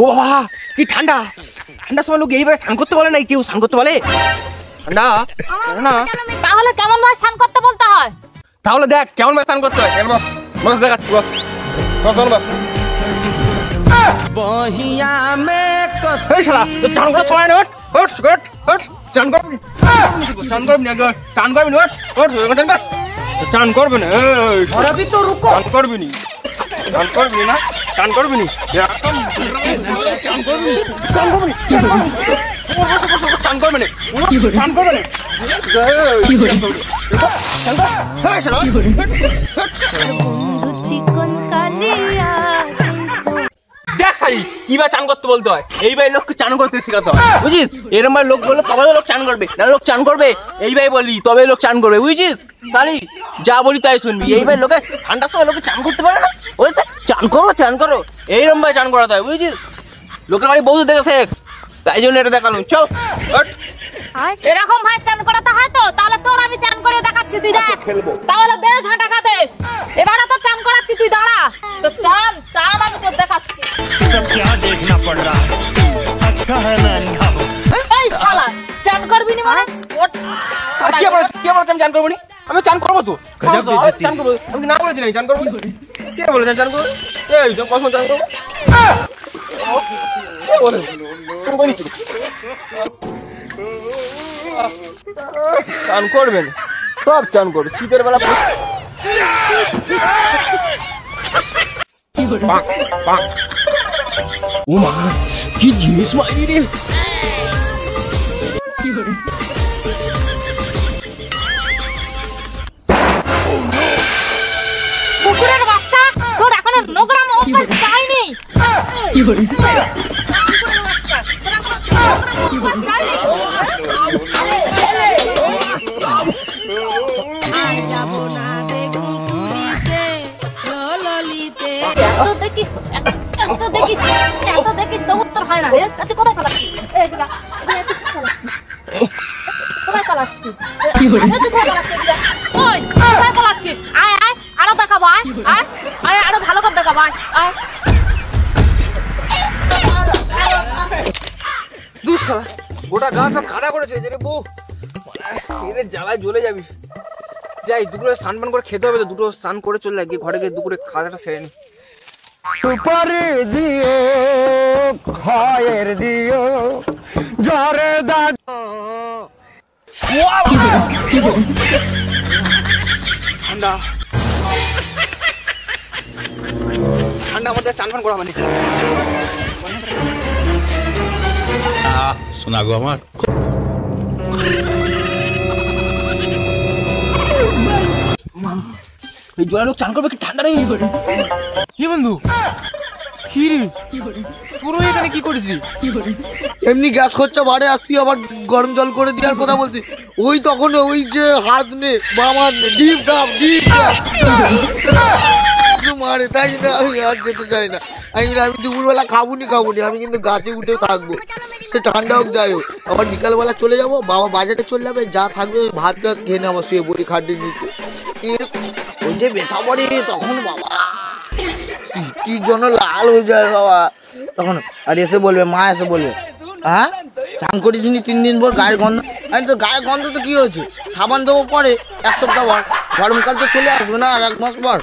ও বাবা কি ঠান্ডা, ঠান্ডার সময় লোক এইভাবে স্নান করতে বলে না, কেউ স্নান করতে বলে ঠান্ডা না? তাহলে কেমন ভাবে স্নান করতে বলতে হয়? তাহলে দেখ কেমন ভাবে স্নান করতে হয়, বস দেখাচ্ছি, বস বস বস। বহিয়া মে কসি এই শালা তো চান করার সময় না, হট হট হট চান করবি, চান করবি না, চান করবি না, হট চান কর, চান করবি না, और अभी तो रुको, চান করবি না, চান করবি না, চান করবি না, একদম চান করবি, চান করবি, চান করবি না, চান করবি না, কি হলো চান কর, এই শালা চিকন কালিয়া দেখ সাই কিবা চান করতে বলতে হয়, এই ভাই লোককে চান করতে শেখাতে হয়, বুঝিস? এরকম ভাই লোক বললে তবে লোক চান করবে, না লোক চান করবে এই ভাই বলি তবে লোক চান করবে, বুঝিস? সালি যা বলি তাই শুনবি। এই ভাই লোকে ঠান্ডার সময় লোকে চান করতে পারে না, বলেছে চান করো চান করো, এইরকম ভাই চান করাতে হয়, বুঝিস? লোকের বাড়ি বউ দেখে শেখ, তাই জন্য এটা দেখালাম। চল এরকম ভাই চান করাতে হয় তো, তাহলে তোর আমি চান করে দেখাচ্ছি, তুই দেখ, তাহলে দে ঝাঁটা খাবে। এবারে তো চান করাচ্ছি, তুই দাঁড়া, তো চান চান আমি তোর দেখাচ্ছি। এই শালা চান করবি নি মানে? কি বলে আমি চান করবো নি? আমি চান করবো তো, চান করবো, আমি না বলেছি না চান করবো, কে বলে চান করবো? এই তো কখন চান করবো, চান করবেন সব চান করবে শীতের বেলা। ও মা কি জিনিস মাইরি রে, কুকুরের বাচ্চা, তোর এখনো নোংরা অভ্যাস যায়নি। কি করে দেখিস তো উত্তর হয় না, কোথায় পালাচ্ছিস? কোথায় পালাচ্ছিস? কোথায় পালাচ্ছিস? আয় আয় আরো দেখাবো, আয় আয় আয় আরো ভালো করে দেখাবো, আয় আয়। দুঃশালা গোটা গা কাদা করেছে যে রে বউ, এদের জ্বালায় জ্বলে যাবি। যাই দুপুরে স্নান পান করে খেতে হবে তো, দুটো স্নান করে চলে যাই, ঘরে গিয়ে দুপুরে খাওয়াটা সেরে নি। সুপারি দিও খয়ের দিও জরে দাগ ঠান্ডা ঠান্ডা মধ্যে স্নান পান করা মানে শোনা গো আমার এই জোড়া লোক চান করবে কি ঠান্ডা নেই কি বন্ধু, কি রে পুরো এখানে কি করেছিস? এমনি গ্যাস খরচা বাড়ে আর তুই আবার গরম জল করে দেওয়ার কথা বলছিস। ওই তখন ওই যে হাত নে আমার ডিপ ডাব মারে, তাই না আমি আর যেতে চাই না। আমি দুপুরবেলা খাবুনি আমি কিন্তু গাছে উঠে থাকবো, সে ঠান্ডা হোক যাই হোক। আবার বিকালবেলা চলে যাবো, বাবা বাজারে চলে যাবে, যা থাকবে ভাতটা খেয়ে নেবো শুয়ে বড়ি খাটিয়ে নিতে। ওই যে ব্যথা পড়ে তখন বাবা সিটির জন্য লাল হয়ে যায় বাবা তখন, আর এসে বলবে মা এসে বলবে হ্যাঁ চান করিস নি 3 দিন পর গায়ের গন্ধ। আমি তো গায়ের গন্ধ তো কি হয়েছে, সাবান দেবো পরে 1 সপ্তাহ পর, গরমকাল তো চলে আসবে না আর 1 মাস পর।